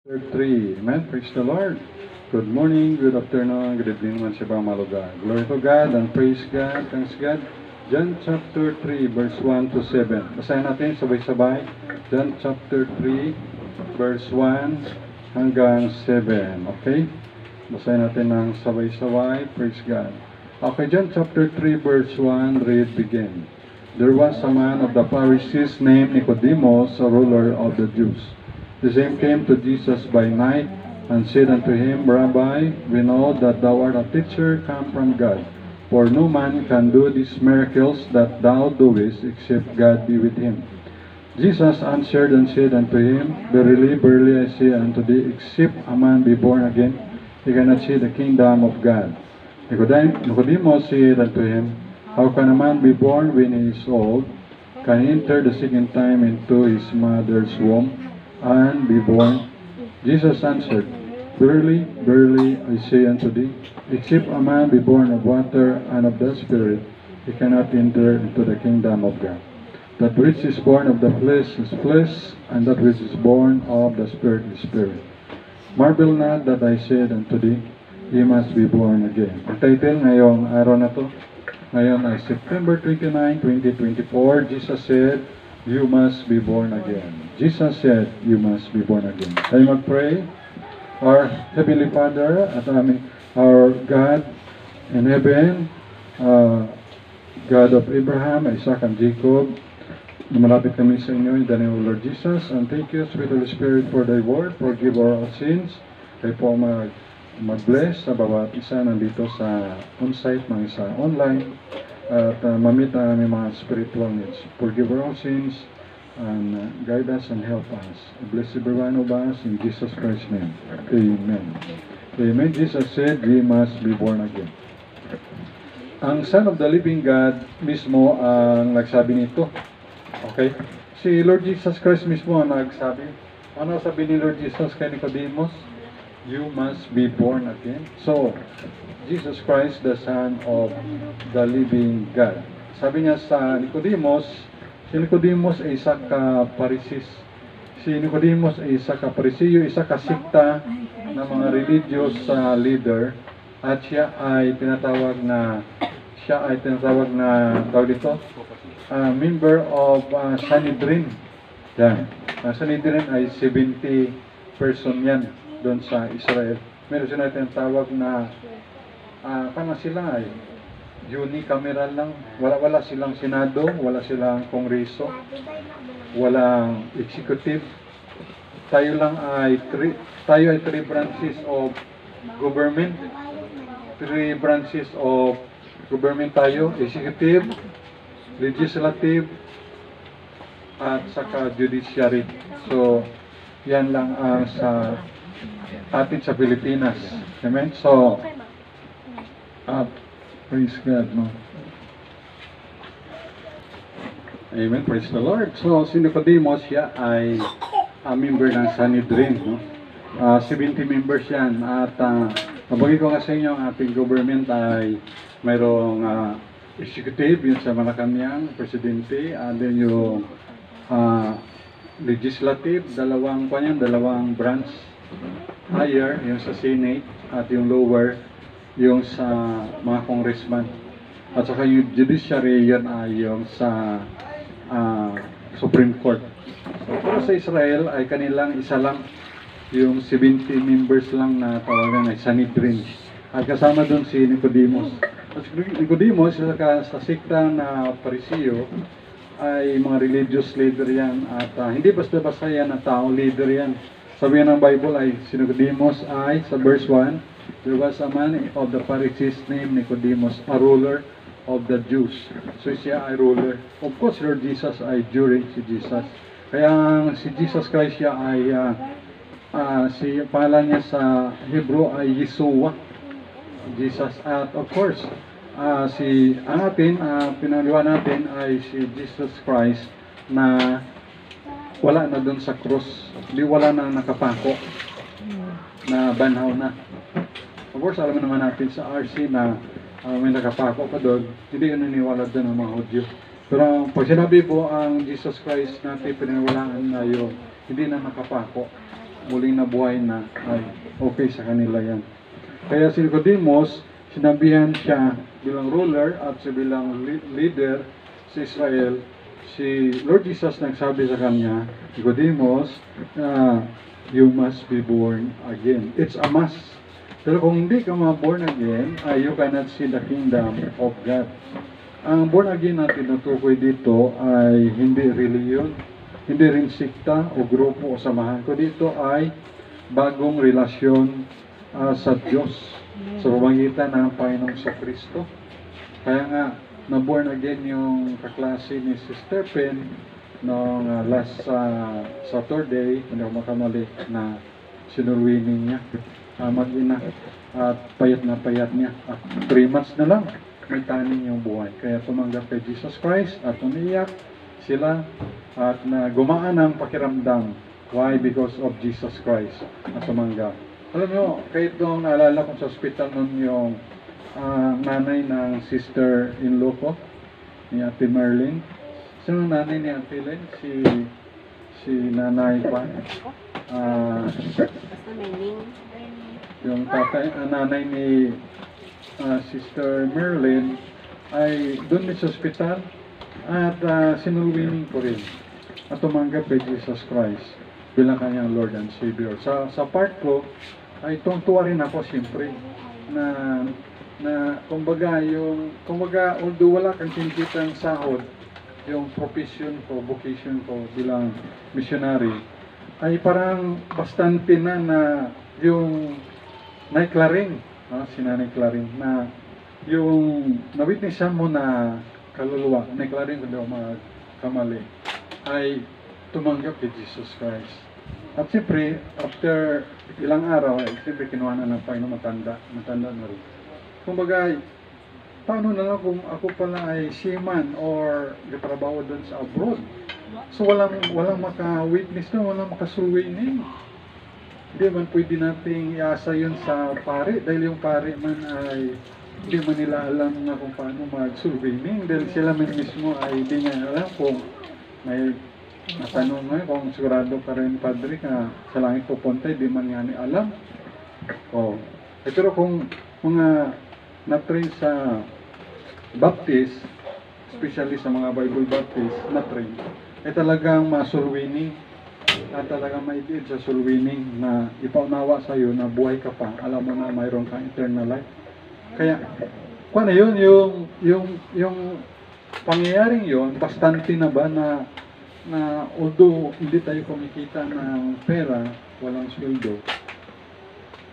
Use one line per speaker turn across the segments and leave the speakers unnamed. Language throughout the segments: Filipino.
Third three. Amen. Praise the Lord. Good morning, good afternoon, good evening naman sa ibang mga lugar. Glory to God and praise God. Thanks God. John chapter 3 verse 1 to 7. Basahin natin sabay-sabay. John chapter 3 verse 1 hanggang 7. Okay? Basahin natin ng sabay-sabay. Praise God. Okay, John chapter 3 verse 1, read begin. There was a man of the Pharisees named Nicodemus, a ruler of the Jews. The same came to Jesus by night and said unto him, Rabbi, we know that thou art a teacher come from God, for no man can do these miracles that thou doest except God be with him. Jesus answered and said unto him, Verily, verily I say unto thee, except a man be born again, he cannot see the kingdom of God. Nicodemus said unto him, How can a man be born when he is old? Can he enter the second time into his mother's womb and be born? Jesus answered, Verily, verily, I say unto thee, except a man be born of water and of the Spirit, he cannot enter into the kingdom of God. That which is born of the flesh is flesh, and that which is born of the Spirit is spirit. Marvel not that I said unto thee, ye must be born again. Ang title ngayong araw na to, ngayon ay September 29, 2024, Jesus said, you must be born again. Jesus said, you must be born again. Tayo mag-pray. Our Heavenly Father, at our God in heaven, God of Abraham, Isaac, and Jacob, lumalapit kami sa inyo in the name of Lord Jesus, and thank you, sweet Holy Spirit, for thy word. Forgive our sins. Kayo po mag-bless sa bawat isa nandito sa on-site, mga isa online, at mamit ang aming mga spiritual needs. Forgive our sins and guide us and help us. Bless every one of us in Jesus Christ's name. Amen. Amen. Jesus said, we must be born again. Ang Son of the Living God mismo ang nagsabi nito. Okay? Si Lord Jesus Christ mismo ang nagsabi. Ano sabi ni Lord Jesus kay Nicodemus? You must be born again. So, Jesus Christ, the Son of the Living God. Sabi niya sa Nicodemus, si Nicodemus ay isa ka Pharisees. Si Nicodemus ay isa ka Pariseo, isa ka sikta ng mga religious leader, at siya ay tinatawag na tawag dito, member of Sanhedrin. Yan. Sanhedrin ay 70 person yan doon sa Israel. Meron sila tinatawag na kama sila ay unicameral lang. Wala silang senado, wala silang kongreso, walang executive. Tayo ay three branches of government. Three branches of government tayo: executive, legislative, at saka judiciary. So, yan lang ang sa atin sa Pilipinas. Amen? So, praise God, no? Amen, praise the Lord. So, si Nicodemus, siya ay member ng Sanhedrin, no? 70 members yan. At mabagi ko nga sa inyo, ang ating government ay mayroong executive, yun sa Malacanang, presidente, and then yung legislative, dalawang branch. Higher, yung sa Senate, at yung lower, yung sa mga congressman. At saka yung judiciary, yun ay yung sa Supreme Court. So, pero sa Israel ay kanilang isa lang, yung 70 members lang na tawagan ay Sanhedrin. At kasama doon si Nicodemus. At si Nicodemus, sa sikta na Pariseo, ay mga religious leader yan. At hindi basta-basta yan na taong leader yan. Sabi ng Bible ay si Nicodemus ay, sa verse 1, there was a man of the Pharisees named Nicodemus, a ruler of the Jews. So siya ay ruler. Of course, Lord Jesus ay during si Jesus. Kaya si Jesus Christ siya ay, si pangalan niya sa Hebrew ay Yeshua. Jesus. At of course, pinaliwan natin ay si Jesus Christ na wala na doon sa cross. Wala na nakapako. Na banhaw na. Of course, alam naman natin sa RC na may nakapako pa doon. Hindi yun naniwala doon ng mga Hudyo. Pero pag sinabi po ang Jesus Christ natin pinaniwalaan na yun, hindi na nakapako. muling nabuhay na, ay okay sa kanila yan. Kaya si Nicodemus, sinabihan siya bilang ruler at si bilang leader sa Israel. Si Lord Jesus nagsabi sa kanya, Nicodemus, you must be born again. It's a must. Pero kung hindi ka ma-born again, you cannot see the kingdom of God. Ang born again na tinutukoy dito ay hindi reliyon, hindi rin sikta o grupo o samahan ko dito ay bagong relasyon sa Diyos sa pamamagitan ng Panginoong sa Kristo. Kaya nga, na-born again yung kaklase ni Sister Pen noong last Saturday, hindi ako makamali, na sinurwining niya, mag-ina, at payat na payat niya. At 3 months na lang, may taning yung buhay. Kaya tumanggap kay Jesus Christ at umiyak sila at gumaan ang pakiramdam. Why? Because of Jesus Christ at tumanggap. Alam nyo, kahit nung naalala ko sa hospital nun yung nanay ng sister-in-law ko, ni Ate Merlin. Sino nanay ni Ate Len? Si nanay pa. Yung tatay, nanay ni Sister Merlin ay doon din sa hospital at sinulwining ko rin at tumanggap kay Jesus Christ bilang kanyang Lord and Savior. Sa part ko, ay tuwa rin ako siyempre na kumbaga although wala kang kinikitang sahod, yung profession ko, vocation ko bilang missionary, ay parang bastante na yung Nay Claring, si Nanay Claring, na yung na-witnessan mo na kaluluwa, Nay Claring, kung di ako magkamali, ay tumanggap kay Jesus Christ. At siyempre, after ilang araw, siyempre kinuha na ng Panginoon, matanda na rin. Kumbaga, paano na lang kung ako pala ay seaman or katrabaho doon sa abroad? So walang maka-witness na, walang makasulwining. Hindi man pwede nating iasa yun sa pare, dahil yung pare man ay hindi man nila alam na kung paano mag-sulwining, dahil sila man mismo ay hindi nga alam kung may natanong nga kung sigurado ka rin, Padre, na sa langit pupunta, hindi man nga ni alam. Pero kung mga na-train sa Baptist, especially sa mga Bible Baptist, na-train, ay talagang masulwining at talagang maitid sa sulwining na ipaunawa sa iyo na buhay ka pa, alam mo na mayroon kang eternal life. Kaya, kung ano yun, yung pangyayaring yun, bastante na ba na although hindi tayo kumikita ng pera, walang sweldo,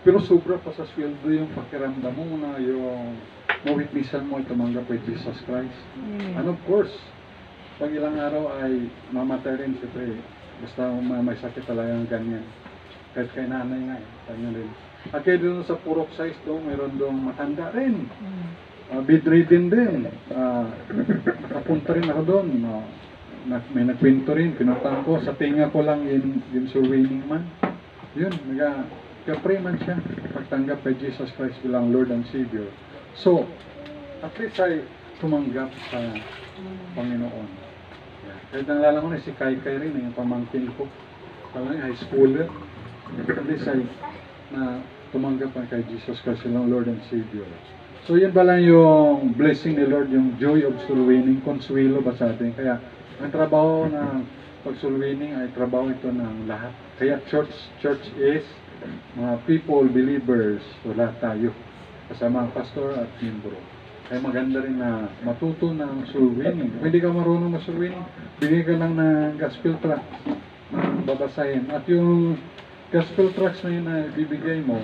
pero sobra pa sa sweldo yung pakiramdam mo na yung mawitnessan mo ay tumanggap kay Jesus Christ. And of course, pag ilang araw ay mamatay rin, siyempre, basta may sakit talagang ganyan. Kahit kay nanay nga, kanya rin. At kaya doon sa Purok size doon, mayroon doon matanda rin. Bedridden din. Nakapunta rin ako doon. May nagkwento rin, pinuntahan ko. Sa tinga ko lang yung surveying man. Yun, nag-pray man siya. Pagtanggap kay Jesus Christ bilang Lord and Savior. So, at least ay tumanggap sa Panginoon. Kahit nalala ko na si Kai rin, yung pamangkin ko. Parang high schooler. At least ay na tumanggap na kay Jesus Christ bilang Lord and Savior. So, yun pala yung blessing ni Lord, yung joy of soul winning, consuelo ba sa atin. Kaya, ang trabaho ng pag-soul winning ay trabaho ito ng lahat. Kaya church is mga people, believers, so lahat tayo. Kasama ang pastor at membro. Kaya maganda rin na matuto ng soul winning. Kung hindi ka marunong na soul winning, bigay ka lang ng gospel tract na babasahin. At yung gospel tracts na yun na bibigay mo,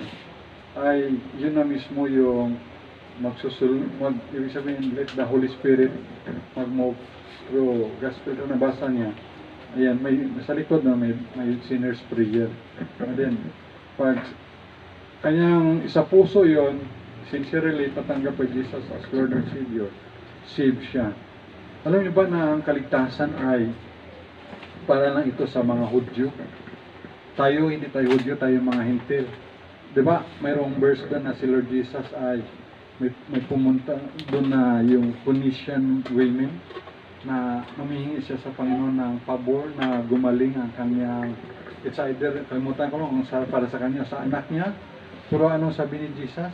ay yun na mismo yung ibig sabihin, let the Holy Spirit mag-move through gospel na nabasa niya. Ayan, sa likod na may sinner's prayer. And then, pag kanyang isa puso yon, sincerely patanggap kay Jesus as Lord and Savior, save siya. Alam niyo ba na ang kaligtasan ay para lang ito sa mga Hudyo? Tayo, hindi tayo Hudyo, tayo mga Hintil. Diba? Mayroong verse doon na si Lord Jesus ay may pumunta doon na yung Phoenician women na humihingi siya sa Panginoon ng pabor na gumaling ang kanyang It's either, kalimutan ko lang kung para sa kanya, sa anak niya. Pero ano sabi ni Jesus?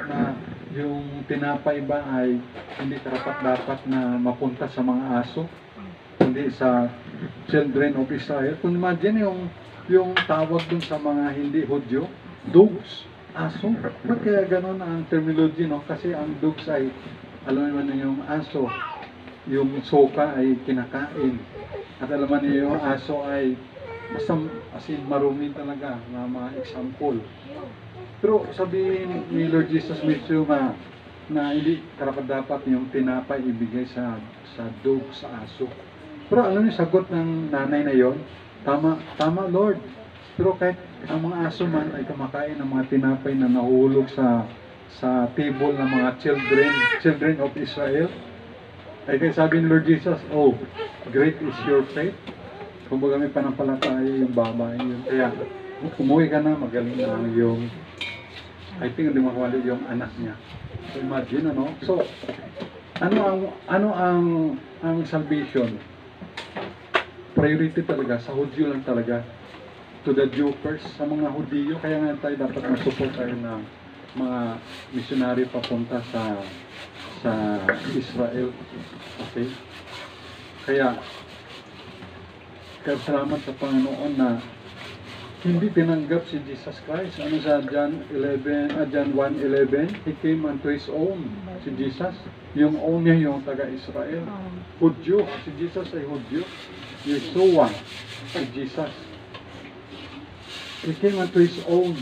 Na yung tinapay ba ay hindi karapat-dapat na mapunta sa mga aso, hindi sa children of Israel. Kung imagine yung tawag dun sa mga hindi Hudyo, dogs, aso. Ba't kaya ganun ang terminology, no? Kasi ang dogs ay, alam naman niyo yung aso, yung soka ay kinakain. At alam niyo yung aso ay basta as in marumi talaga na mga example. Pero sabihin ni Lord Jesus mismo na hindi karapat-dapat yung tinapay ibigay sa dog, sa aso. Pero alam niyo, sagot ng nanay na yon, tama Lord. Pero kahit ang mga aso man ay kumakain ng mga tinapay na nahulog sa table ng mga children of Israel, ay kaya sabi ni Lord Jesus, oh, great is your faith. Kung baga may panampalataya yung babae yun. Kaya, umuwi ka na, magaling na yung, I think hindi makawali yung anak niya. So imagine, ano? So, ano ang salvation? Priority talaga, sa Hudyo lang talaga. To the Jew first, sa mga Hudiyo, kaya nga tayo dapat masupport tayo ng mga missionary papunta sa Israel. Okay? Kaya salamat sa Panginoon na hindi tinanggap si Jesus Christ. Ano sa John 1:11, He came unto His own. Si Jesus, yung own niya yung taga-Israel. Hudyo, si Jesus ay Hudyo. Yeshua, si Jesus. He came unto His own,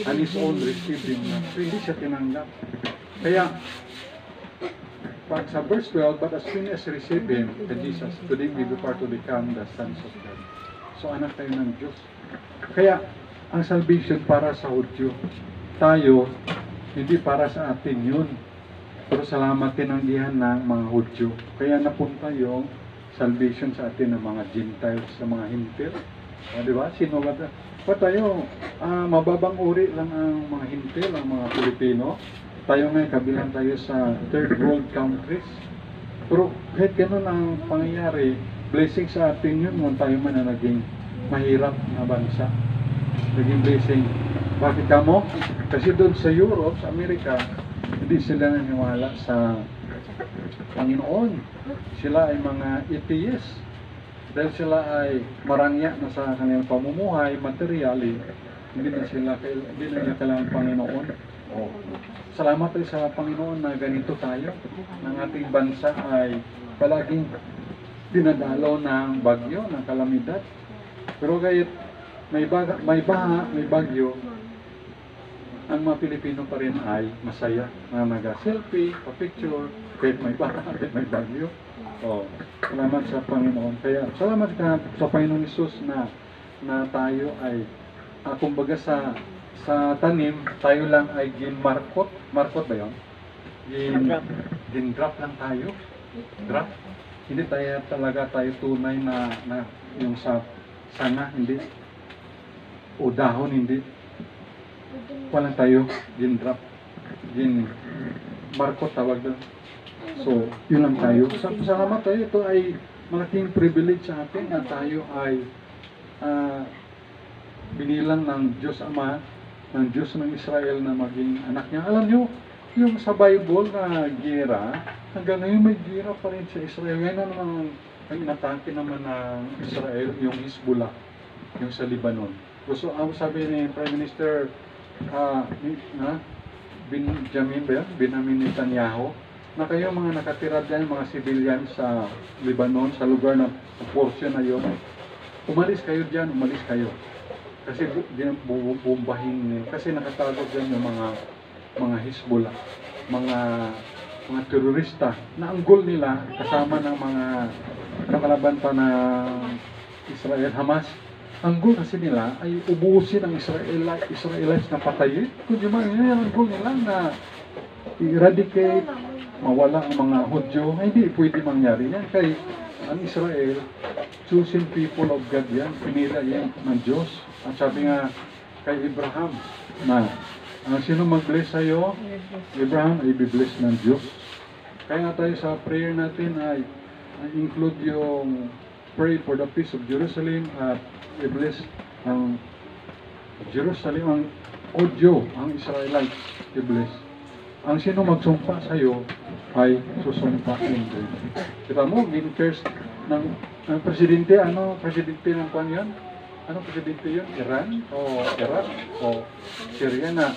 and His own received Him not. So, hindi siya tinanggap. Kaya, pag sa verse 12, but as soon as receive Him, the Jesus, today we be part to become the sons of God. So, anak tayo ng Diyos. Kaya, ang salvation para sa Hudyo. Tayo, hindi para sa atin yun. Pero salamat tinanggihan ng mga Hudyo. Kaya napunta yung salvation sa atin ng mga Gentiles, sa mga Hintil. Di ba? Sino ba tayo? Mababang uri lang ang mga Hintil, ang mga Pilipino. Tayo ngayon, kabilang tayo sa third world countries. Pero kahit ganun ang pangyayari, blessing sa atin yun kung tayo man na naging mahirap na bansa. Naging blessing. Bakit kamo? Kasi doon sa Europe, sa Amerika, hindi sila naniwala sa Panginoon. Sila ay mga atheists. Dahil sila ay marangya na sa kanilang pamumuhay, materially, hindi na nila kailangan Panginoon. Oh. Salamat tayo sa Panginoon na ganito tayo. Ang ating bansa ay palaging dinadalaw ng bagyo, ng kalamidad. Pero kahit may baha, may bagyo, ang mga Pilipino pa rin ay masaya na nag-selfie, pa-picture, kahit may baha, kahit may bagyo. Oh, salamat sa Panginoon. Kaya salamat sa Panginoon Hesus na tayo ay kumbaga sa tanim, tayo lang ay ginmarkot. Markot ba yun? Gin-drop lang tayo. Drop. Hindi talaga tayo tunay na yung sa sana, hindi. O dahon, hindi. Walang tayo gin-drop. Gin-markot tawag doon. So, yun lang tayo. Salamat tayo. Ito ay malaking privilege sa atin na tayo ay binilang ng Diyos Ama, ng Diyos ng Israel na maging anak niya. Alam niyo, yung sa Bible na gera, hanggang ngayon may gera pa rin sa Israel. Ngayon naman ang inatake naman ng Israel, yung Hezbollah, yung sa Lebanon. So, sabi ni Prime Minister Benjamin Netanyahu, na kayo mga nakatira dyan, mga civilian sa Lebanon, sa lugar na portion na yun, umalis kayo dyan, umalis kayo. Kasi bumbahin kasi nakatago dyan yung mga Hezbollah, mga terorista, na ang goal nila, kasama ng mga kakalaban pa ng Israel, Hamas, ang goal kasi nila ay ubusin ang Israelites na patayin. Kung di man, yun ang goal nila na eradicate, mawala ang mga Hudyo. Hindi pwede mangyari yan. Kaya ang Israel, choosing people of God yan, pinila yan ng Diyos. At sabi nga kay Abraham na sino mag-bless sa'yo, Abraham ay i-bless ng Diyos. Kaya nga tayo sa prayer natin ay include yung pray for the peace of Jerusalem at i-bless ang Jerusalem, ang audio, ang Israelites, i-bless. Ang sino magsumpa sa iyo ay susumpain din. Kita mo, gin-curse ng presidente, presidente ng kwan yun? Ano presidente yun? Iran? O Iraq? O Syria na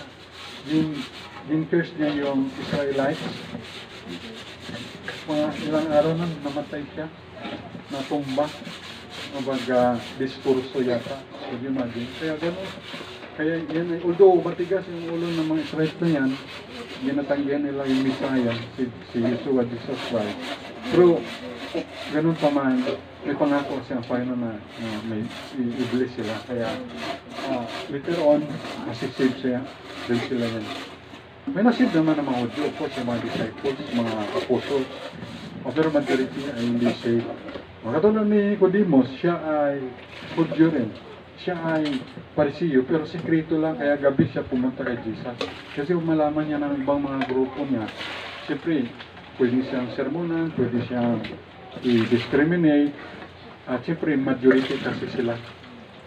gin-curse niya yung Israelites. Mga ilang araw na namatay siya, natumba, diskurso yata. So, imagine. Kaya gano'n. Kaya yan, although matigas yung ulo ng mga Israelites na yan, ginatanggihan nila yung Messiah, si Yeshua, Jesus Christ. Pero, ganun pa man, may pangako siyang Panginoon na may i-bless sila. Kaya, later on, masisave siya, rin sila yan. May nasib naman ng mga Hudyo, of course, yung mga disciples, mga apostles. Pero majority ay hindi saved. Katulad ni Nicodemus, siya ay Hudyo rin. Siya ay Parisiyo, pero sekreto lang, kaya gabi siya pumunta kay Jesus. Kasi kung malaman niya ng ibang mga grupo niya, siyempre, pwede siyang sermonan, pwede siyang i-discriminate, at siyempre, majority kasi sila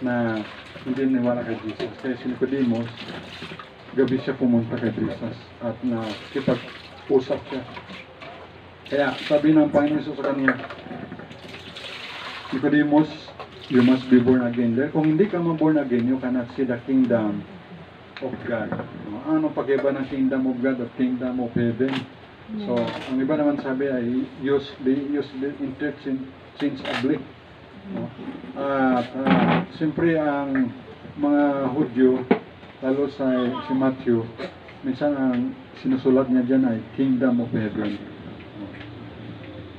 na hindi niwala kay Jesus. Kaya si Nicodemus, gabi siya pumunta kay Jesus at nakipag-usap siya. Kaya sabi ng Panginoon Jesus sa kanya, Nicodemus, you must be born again. Dahil kung hindi ka ma-born again, you cannot see the kingdom of God. Ano pag-iba ng kingdom of God at kingdom of heaven? So, ang iba naman sabi ay use the interchangeably. At siyempre ang mga Hudyo, lalo si Matthew, minsan ang sinusulat niya dyan ay kingdom of heaven.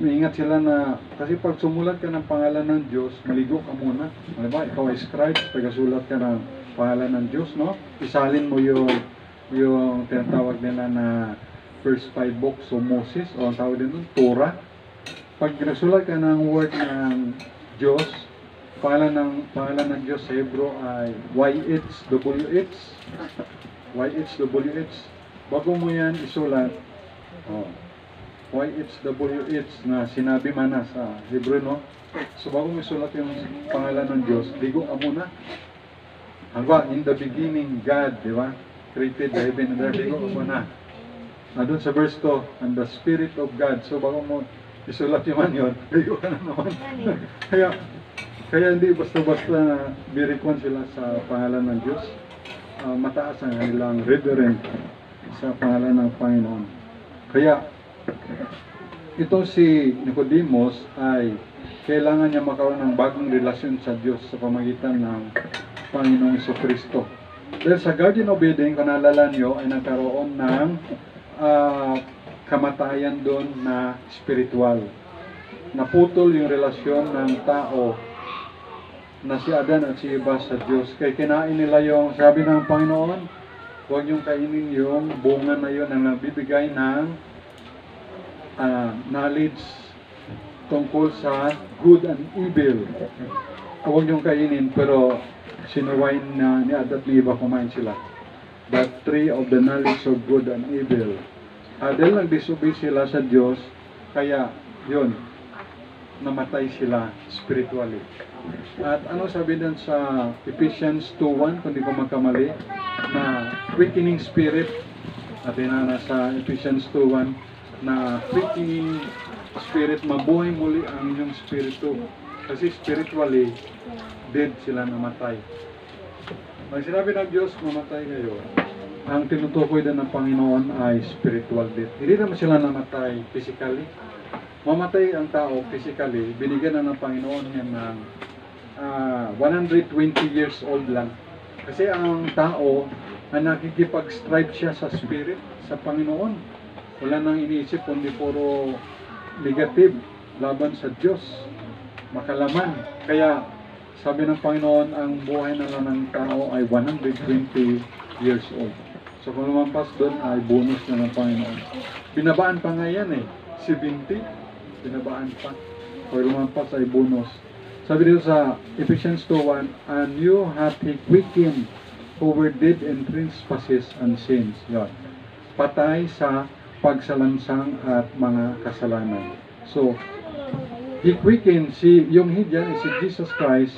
Maingat sila na, kasi pag sumulat ka ng pangalan ng Diyos, maligo ka muna. Diba? Ikaw ay scribe, pagkasulat ka ng pangalan ng Diyos, no? Isalin mo yung tinatawag nila na first 5 books of Moses, o ang tawag din nun, Torah. Pag nagsulat ka ng word ng Diyos, pangalan ng Diyos sa Hebrew ay YHWH. YHWH. Bago mo yan isulat, YHWH na sinabi man na sa Hebrew, no? So bago mo isulat yung pangalan ng Diyos, ligo ka muna. Hanggang in the beginning, God, di ba? Created the heaven and earth, ligo ka muna. Doon sa verse 2, and the Spirit of God. So bago mo isulat yung man yun, ligo ka na naman. Kaya hindi basta-basta na birikwan sila sa pangalan ng Diyos. Mataas ang kanilang reverend sa pangalan ng Panginoon. Kaya, ito si Nicodemus ay kailangan niya magkaroon ng bagong relasyon sa Diyos sa pamagitan ng Panginoong Jesucristo. Dahil sa Garden of Eden, kung naalala nyo, ay nagkaroon ng kamatayan doon na spiritual. Naputol yung relasyon ng tao na si Adan at si Eva sa Diyos. Kaya kinain nila yung, sabi ng Panginoon, huwag niyong kainin yung bunga na yun na nagbibigay ng knowledge tungkol sa good and evil. Huwag niyong kainin, pero sinuwain na ni Adan at ni Eva, kumain sila. That tree of the knowledge of good and evil. Dahil nag-disobey sila sa Diyos, kaya yun, namatay sila spiritually. At ano sabi din sa Ephesians 2:1, kung di ko magkamali, na quickening spirit, at nasa Ephesians 2:1, na quickening spirit, mabuhay muli ang inyong spirito. Kasi spiritually, dead sila, namatay. Pag sinabi ng Diyos, mamatay kayo, ang tinutukoy din ng Panginoon ay spiritual death. Hindi naman sila namatay physically. Mamatay ang tao physically, binigyan na ng Panginoon yan ng 120 years old lang. Kasi ang tao, nakikipag-strive siya sa spirit, sa Panginoon. Wala nang iniisip, kundi puro negative, laban sa Diyos, makalaman. Kaya, sabi ng Panginoon, ang buhay na lang ng tao ay 120 years old. So kung lumampas doon, ay bonus na ng Panginoon. Binabaan pa nga yan 70, binabaan pa. Kung lumampas ay bonus. Sabi dito sa Ephesians 2:1, and you hath he quickened who were dead in trespasses and sins. Yan. Patay sa pagsalansang at mga kasalanan. So, He quickened, yung He dyan, si Jesus Christ,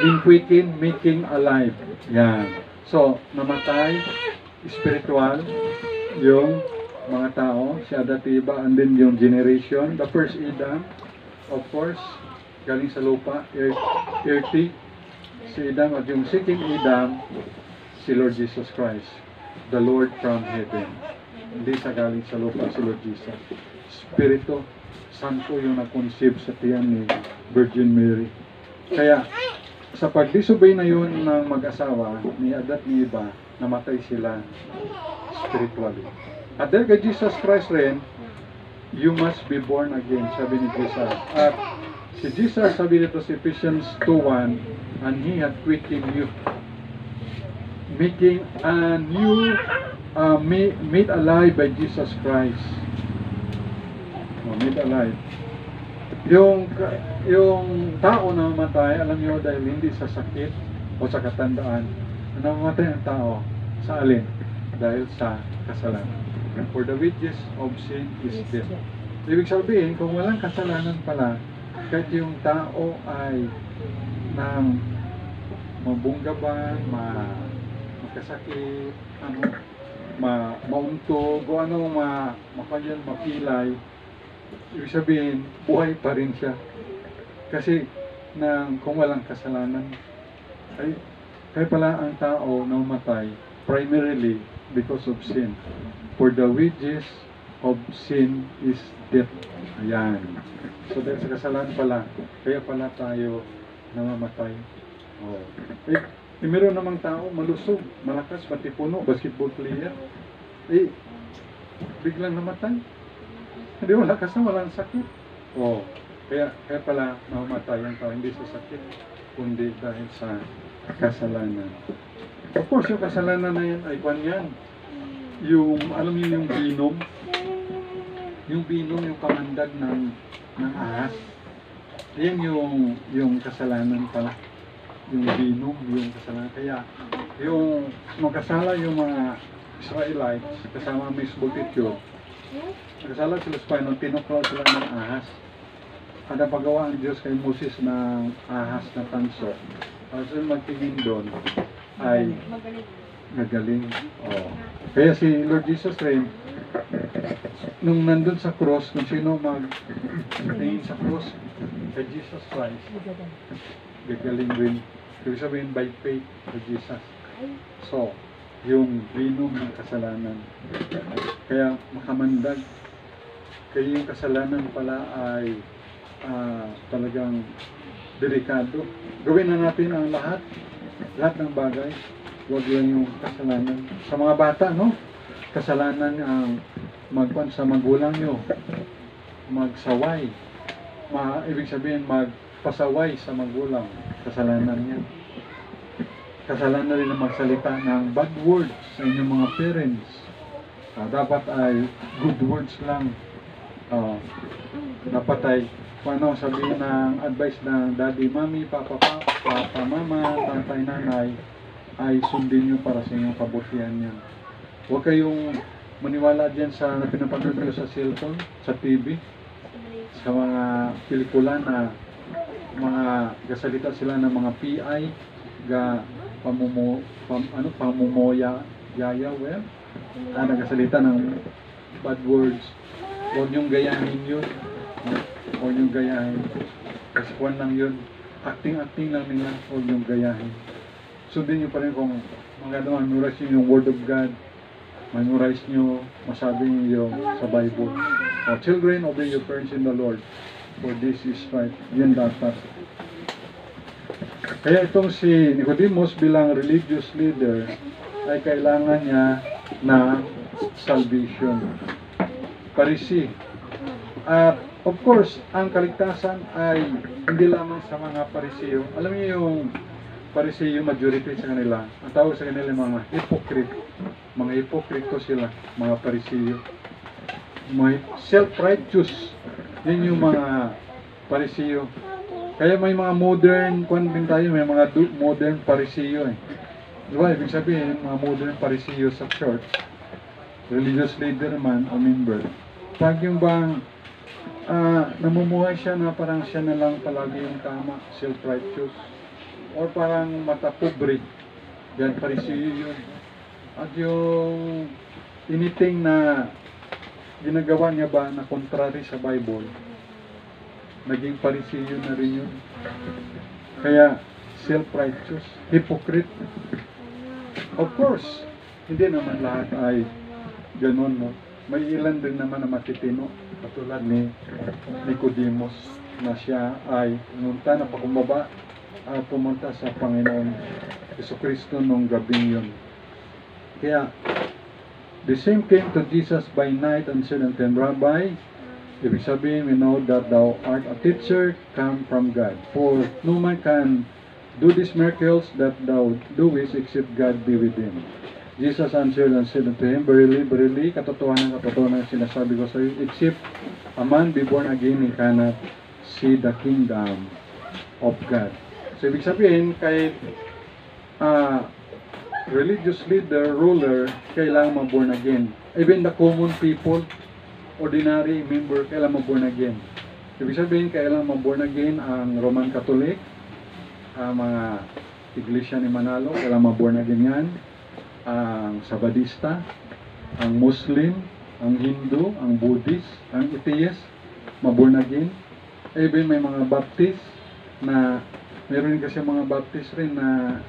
in quicken, making alive. Yan. So, namatay, spiritual, yung mga tao, si Adat Eva, and then yung generation, the first Adam, of course, galing sa lupa, earthy, si Adam, at yung second Adam, si Lord Jesus Christ, the Lord from heaven. Hindi sa galing sa lupa, si Lord Jesus. Spirito, Santo yung na-conceive sa tiyan ni Virgin Mary. Kaya, sa pag-disobey na yun ng mag-asawa, ni Adat ni Eva, namatay sila spiritually. At dahil kay Jesus Christ rin, you must be born again, sabi ni Jesus. At si Jesus, sabi dito sa Ephesians 2:1, and He had quickened you, making a new, made alive by Jesus Christ. Made alive. Yung tao na mamatay, alam niyo, dahil hindi sa sakit o sa katandaan, namamatay ang tao sa alin? Dahil sa kasalanan. For the wages of sin is death. Ibig sabihin, kung walang kasalanan pala, kahit yung tao ay nang mabunggaban, magkasakit, mauntog, o anong mapilay, ibig sabihin, buhay pa rin siya. Kasi kung walang kasalanan, kaya pala ang tao namatay primarily because of sin. For the wages of sin is death. Ayan. So dahil sa kasalanan pala, kaya pala tayo namamatay. Oh. Meron namang tao, malusog, malakas, matipuno, basketball player. Biglang namatay. Hindi, wala kasi, walang sakit. Oh, kaya pala namamatay ang tao, hindi sa sakit, kundi dahil sa kasalanan. Of course, yung kasalanan na yan ay kwan yan. Yung, alam niyo yung binom? Yung binom, yung kamandag ng ahas. Yan yung kasalanan pala. Yung binom, yung kasalanan. Kaya, yung magkasala yung mga Israelites, kasama ang mixed multitude, nagkasala sila sa Panginoon, tinuklaw sila ng ahas. At ang paggawa ang Diyos kay Moses ng ahas na tanso. Para sila magtingin doon, ay nagaling. Oh. Kaya si Lord Jesus rin, nung nandun sa cross, kung sino magtingin sa cross, kay Jesus Christ, gagaling rin. Ibig sabihin, by faith to Jesus. So, yung binom ng kasalanan. Kaya makamandag. Kaya yung kasalanan pala ay talagang delikado. Gawin na natin ang lahat ng bagay. Huwag lang yung kasalanan. Sa mga bata, no? Kasalanan ang magpan sa magulang nyo. Magsaway. Ibig sabihin, magpasaway sa magulang. Kasalanan yan. Kasalanan rin ang magsalita ng bad words sa inyong mga parents. Dapat ay good words lang. Dapat ay paano sabihin ng advice ng daddy, mami, papa, mama, tatay, nanay, ay sundin nyo para sa inyong kabutihan yan. Huwag kayong maniwala dyan sa pinapanood nyo sa cellphone, sa TV, sa mga pelikula na mga gasalita sila ng mga PI, pamumoya, nagasalita ng bad words. Huwag niyong gayahin yun. Huwag niyong gayahin. Kasi kwan lang yun. Acting lang nila. Huwag niyong gayahin. Sundin niyo pa rin kung memorize niyo yung Word of God. Memorize niyo, masabi niyo sa Bible. Children, obey your parents in the Lord. For this is right. Yan dapat. Kaya itong si Nicodemus bilang religious leader ay kailangan niya na salvation. Pharisee. At of course, ang kaligtasan ay hindi lamang sa mga Phariseo. Alam niyo yung Phariseo, majority sa kanila. Ang tawag sa kanila mga hypocrite. Mga hipokrito sila, mga Phariseo. Mga self-righteous. Yan yung mga Phariseo. Kaya may mga modern, din tayo, may mga modern Phariseo eh. Diba, ibig sabihin, mga modern Phariseo sa church, religious leader man o member. Pag yung bang namumuhay siya na parang siya na lang palagi yung tama, self-righteous, or parang matapobre, yan, parisiyo yun. At yung anything na ginagawa niya ba na contrary sa Bible, naging parisiyo na rin yun. Kaya, self-righteous, hypocrite. Of course, hindi naman lahat ay ganun, no? May ilan din naman na matitino, katulad ni Nicodemus, na siya ay pumunta na pakumbaba at pumunta sa Panginoon Jesucristo nung gabing yun. Kaya, the same came to Jesus by night and said unto him, Rabbi, ibig sabihin, we know that thou art a teacher come from God. For no man can do these miracles that thou doest except God be with him. Jesus answered and said unto him, Verily, verily, katotohanan sinasabi ko sa iyo, except a man be born again, he cannot see the kingdom of God. So, ibig sabihin, kahit religious leader, ruler, kailangan ma-born again. Even the common people, ordinary member, kailangan ma-born again. Ibig sabihin, kailangan ma-born again ang Roman Catholic, ang mga Iglesia ni Manalo, kailangan ma-born again yan, ang Sabadista, ang Muslim, ang Hindu, ang Buddhist, ang Atheist, ma-born again. Even may mga Baptist na, meron kasi mga Baptist rin na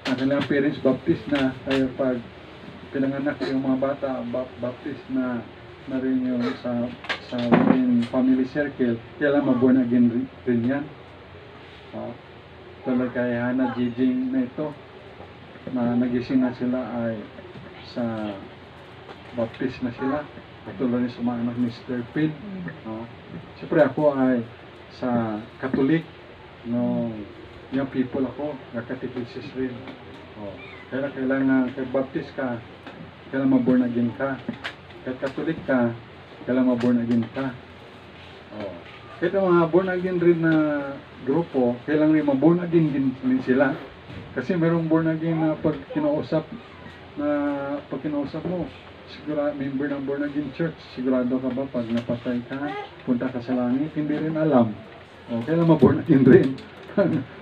ang kanilang parents Baptist na, kaya pag pinanganak yung mga bata, Baptist na rin yung sa within family circle, kailangan ma-born again rin yan. Tulad kay Hannah Jijing na ito, na nagising na sila ay sa Baptist na sila, katulad sa mga anak ni Mr. Pin. Siyempre ako ay sa Catholic, no, yung people ako, nakatekisis rin. Kaya kailangan, kay Baptist ka, kailangan ma-born again ka. Kay Catholic ka, kailangan ma-born again ka. Kahit mga born again rin na grupo, kailangan rin ma-born again din sila. Kasi merong born again na pag kinausap mo, sigurado member ng born again church, sigurado ka ba pag napatay ka, punta ka sa langit, hindi rin alam. Kailangan ma-born again rin.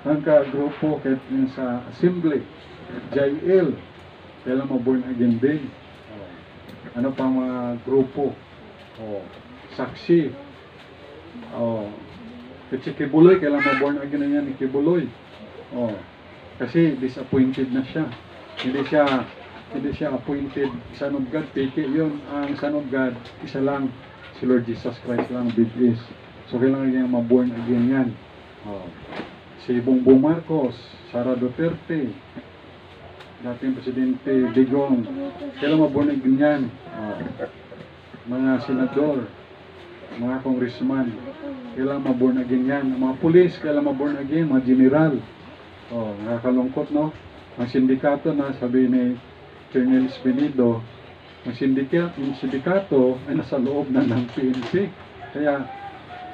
Ang ka-grupo, kahit sa assembly, JL, kailangan ma-born again din. Ano pa mga grupo? Saksi. Kasi Kibuloy, kailangan ma-born again na yan ni Kibuloy. Kasi disappointed na siya. Hindi siya appointed Son of God. Peke yun. Ang Son of God, isa lang. Si Lord Jesus Christ lang, big is. So, kailangan niya ma-born again yan. Si Bongbong Marcos, Sara Duterte, dating Presidente Digong, kailangan ma-born again yan. Mga senador, mga congressman, kailangan ma-born again yan. Mga pulis, kailangan ma-born again. Mga general. Nakakalungkot, no? Ang sindikato na, sabi ni Colonel Espinido, ang sindikato ay nasa loob na ng PNP. Kaya,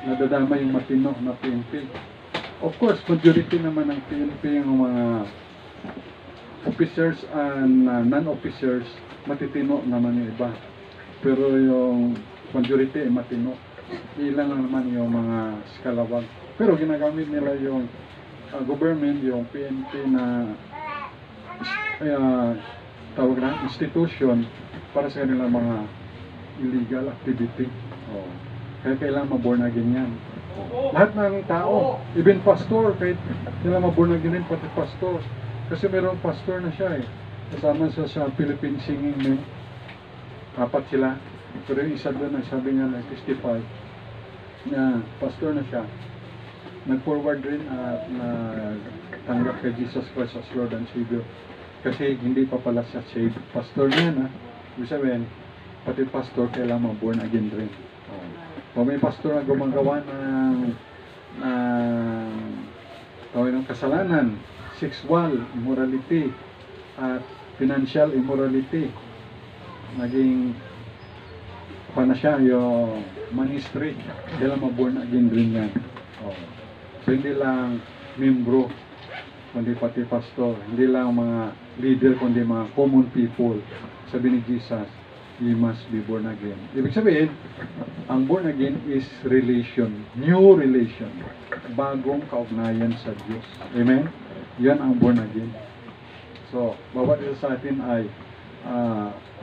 nadadama yung matino na PNP. Of course, majority naman ng PNP yung mga officers and non-officers, matitino naman yung iba. Pero yung majority ay matino. Ilan lang naman yung mga skalawag. Pero ginagamit nila yung government, yung PNP na tawag na institution para sa kanilang mga illegal activity. Kaya kailangan ma-born again yan. Lahat ng tao, even pastor, kahit kailangan ma-born again rin, pati pastor. Kasi mayroong pastor na siya kasama siya sa Philippine Singing Name. Apat sila. Pero yung isa doon, sabi niya, nag-testify na pastor na siya. Nag-forward rin at tanggap kay Jesus Christ as Lord and Savior. Kasi hindi pa pala siya saved. Pastor niya ibig sabihin, pati pastor kailangan ma-born again rin. Kung may pastor na gumagawa ng kasalanan, sexual immorality, at financial immorality, naging na siya yung ministry, kailangan ma-born again rin yan. So, hindi lang membro, kundi pati pastor. Hindi lang mga leader, kundi mga common people. Sabi ni Jesus, ye must be born again. Ibig sabihin, ang born again is relation, new relation, bagong kaugnayan sa Diyos. Amen? Yan ang born again. So, bawat isa sa atin ay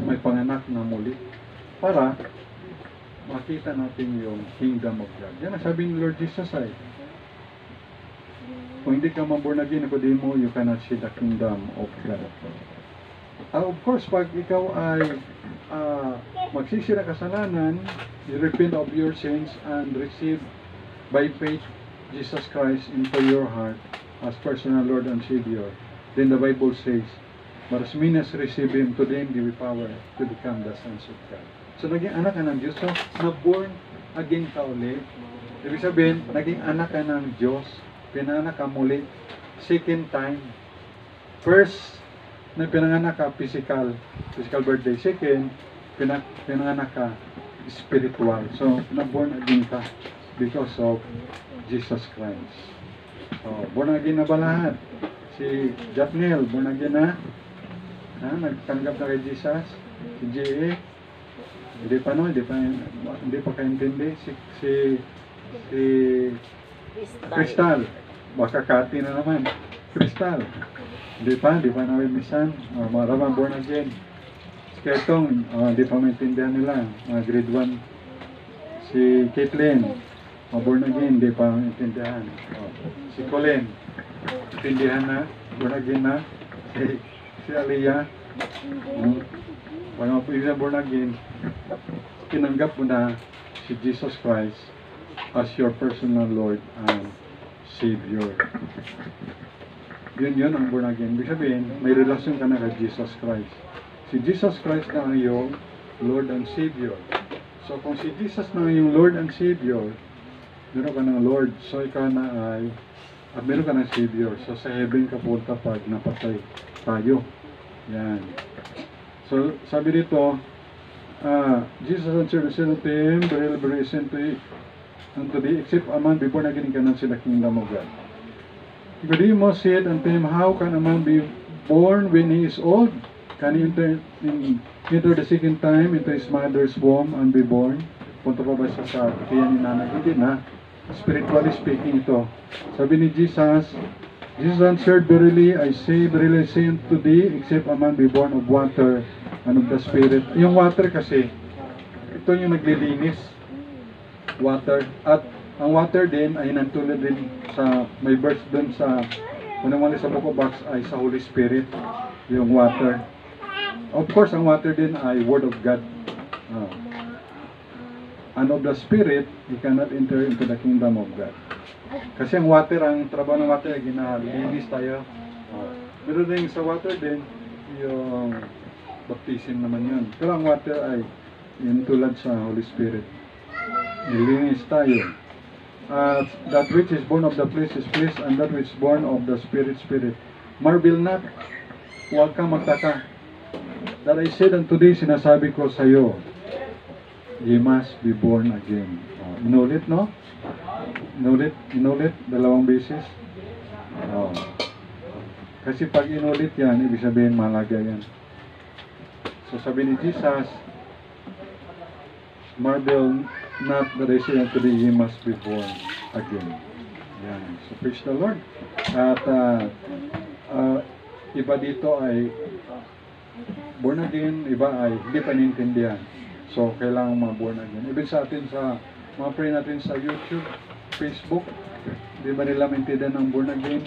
may panganak na muli para makita natin yung kingdom of God. Yan ang sabi ni Lord Jesus ay, kung hindi ka ma-born again, ako din mo, you cannot see the kingdom of God. Of course, pag ikaw ay magsisi ng kasalanan, you repent of your sins and receive by faith Jesus Christ into your heart as personal Lord and Savior, then the Bible says, but as many as receive Him, to them give power to become the sons of God. So, naging anak ka ng Diyos. So, na-born again ka ulit. Ibig sabihin, naging anak ka ng Diyos. Pinanganak ka muli. Second time. First, na pinanganak ka physical birthday. Second, pinanganak ka spiritual. So, na-born again ka because of Jesus Christ. So, born again na ba lahat? Si Jatniel, born again na? Nagtanggap na kay Jesus? Si J.A. Hindi pa kaintindi. Si Crystal. Baka Kati na naman. Crystal. Hindi pa nawimisan. Maramang born again. Si Ketong, hindi pa maintindihan nila. Grade 1. Si Caitlin, born again, hindi pa maintindihan. Si Colin, intindihan na, born again na. Si Aliyah, pag isa born again, tinanggap mo na si Jesus Christ as your personal Lord and Savior. Yun ang born again. Ibig sabihin, may relasyon ka na kay Jesus Christ. Si Jesus Christ na ang iyong Lord and Savior. So kung si Jesus na ang iyong Lord and Savior, meron ka ng Lord, so ikaw na ay meron ka ng Savior. So sa heaven ka punta pag napatay tayo. Yan. So sabi dito, Jesus answered and said unto him, verily, verily, I say unto thee, except a man be born again, cannot see the kingdom of God. Nicodemus said unto him, how can a man be born when he is old? Can he enter the second time into his mother's womb and be born? Punta pa ba siya sa tiyan ni nanay? Hindi na. Spiritually speaking ito. Sabi ni Jesus answered, verily I say unto thee, except a man be born of water and of the Spirit. Yung water kasi, ito yung naglilinis. Water. At ang water din ay nantulad din sa, may verse dun sa, unang sa book of Acts ay sa Holy Spirit. Yung water. Of course, ang water din ay Word of God. And of the Spirit, you cannot enter into the kingdom of God. Kasi ang water, ang trabaho ng water ay ginalinis tayo. Pero din sa water din, yung baptism naman yun. Pero ang water ay yun tulad sa Holy Spirit. Nilinis tayo. That which is born of the flesh is flesh, and that which is born of the Spirit, spirit. Marvel not, huwag kang magtaka. That I said unto thee, sinasabi ko sa iyo, ye must be born again. Inulit, no? Inulit, dalawang beses. Kasi pag inulit yan, ibig sabihin malaga yan. So sabi ni Jesus, marvel not that I say unto thee, ye must be born again. Yan. So praise the Lord. At iba dito ay born again, iba ay hindi pa nintindihan. So kailangan ma-born again. Even sa atin, sa mga pray natin sa YouTube, Facebook, di ba nila maintindihan ng born again?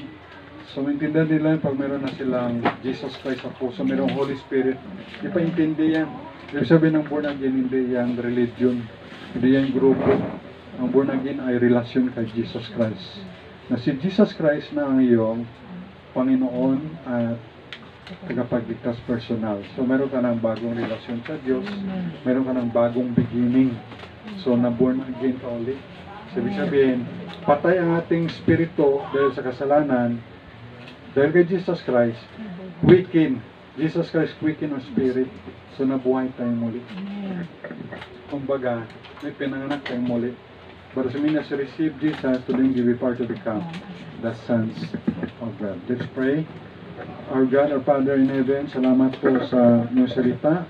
So maintindihan nila pag meron na silang Jesus Christ sa puso, merong Holy Spirit. Di pa intindihan. Ibig sabihin ng born again, hindi yan religion, hindi yan grupo. Ang born again ay relasyon kay Jesus Christ. Na si Jesus Christ na ang iyong Panginoon at tagapagligtas personal. So meron ka ng bagong relasyon sa Diyos, meron ka ng bagong beginning. So na-born again ka ulit. Sabi sabihin, patay ang ating spirito dahil sa kasalanan, dahil kay Jesus Christ, quicken. Jesus Christ quicken our spirit. So nabuhay tayo muli. Kumbaga, may pinanganak tayo muli. But as many as receive Jesus, to them give power to become the sons of God. Let's pray. Our God, our Father in heaven, salamat po sa inyong salita.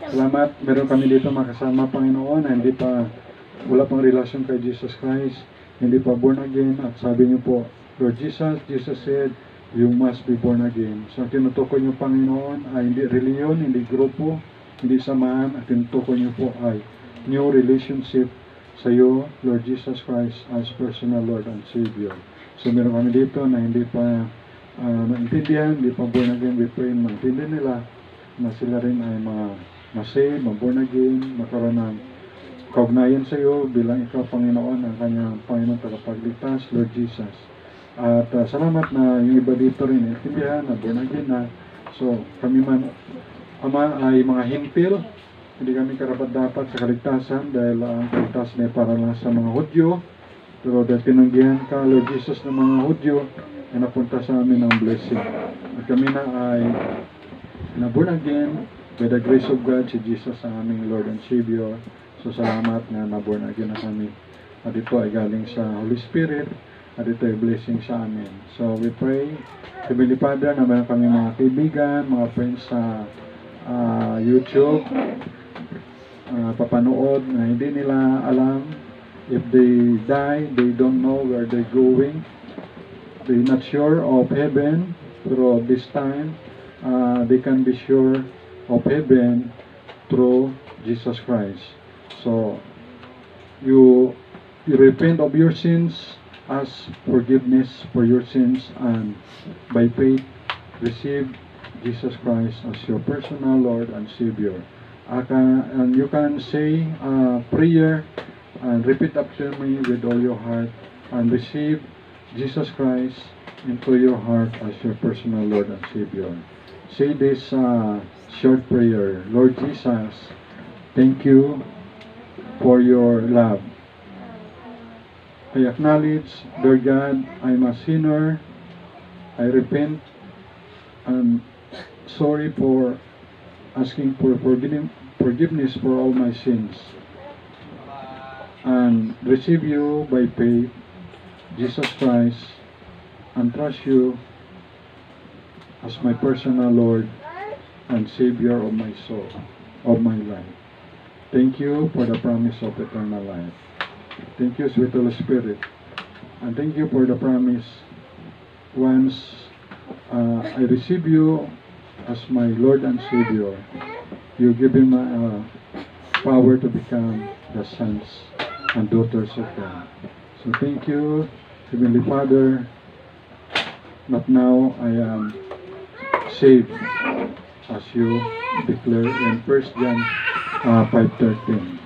Salamat, meron kami dito makasama, Panginoon, na wala pang relasyon kay Jesus Christ, hindi pa born again, at sabi niyo po, Lord Jesus said, you must be born again. So, ang tinutukoy niyo, Panginoon, ay hindi reliyon, hindi grupo, hindi samahan, at tinutukoy niyo po ay new relationship sa iyo, Lord Jesus Christ, as personal Lord and Savior. So, meron kami dito na hindi pa naintindihan, hindi pa born again, we pray, maintindihan nila na sila rin ay masave, born again, magkaroon ng kaugnayan sa iyo bilang ikaw, Panginoon, ang kanyang Panginoon tagapagligtas, Lord Jesus. At salamat na yung iba dito rin intindihan na born again na. So, kami man, Ama, ay mga hintil, hindi kami karapat-dapat sa kaligtasan dahil ang kaligtasan ay para lang sa mga Hudyo. Pero dahil tinanggihan ka, Lord Jesus, ng mga Hudyo, ay napunta sa amin ang blessing. At kami na ay na born again by the grace of God, si Jesus ang aming Lord and Savior. So salamat na na-born again na kami. At ito ay galing sa Holy Spirit, at ito ay blessing sa amin. So we pray, Heavenly Father, na meron kami mga kaibigan, mga friends sa YouTube, papanood na hindi nila alam, if they die, they don't know where they're going. They're not sure of heaven, pero this time, they can be sure of heaven through Jesus Christ. So, you repent of your sins, ask forgiveness for your sins, and by faith, receive Jesus Christ as your personal Lord and Savior. And you can say a prayer and repeat after me with all your heart and receive Jesus Christ into your heart as your personal Lord and Savior. Say this short prayer. Lord Jesus, thank you for your love. I acknowledge, dear God, I'm a sinner. I repent. I'm sorry for asking for forgiveness for all my sins. And receive you by faith, Jesus Christ, and trust you as my personal Lord and Savior of my soul, of my life. Thank you for the promise of eternal life. Thank you, sweet Holy Spirit. And thank you for the promise once I receive you as my Lord and Savior, you give me power to become the sons and daughters of God. So thank you, Heavenly Father, that now I am saved as you declare in 1 John 5:13.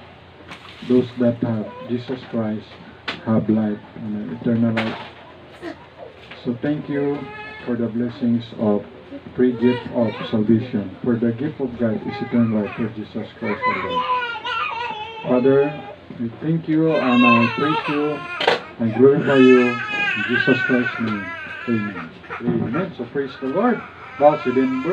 Those that have Jesus Christ have life and eternal life. So thank you for the blessings of free gift of salvation. For the gift of God is eternal life through Jesus Christ our Lord. Father, we thank you and I praise you and glorify you in Jesus Christ's name. Amen. Amen. So praise the Lord. Wow, si Denver.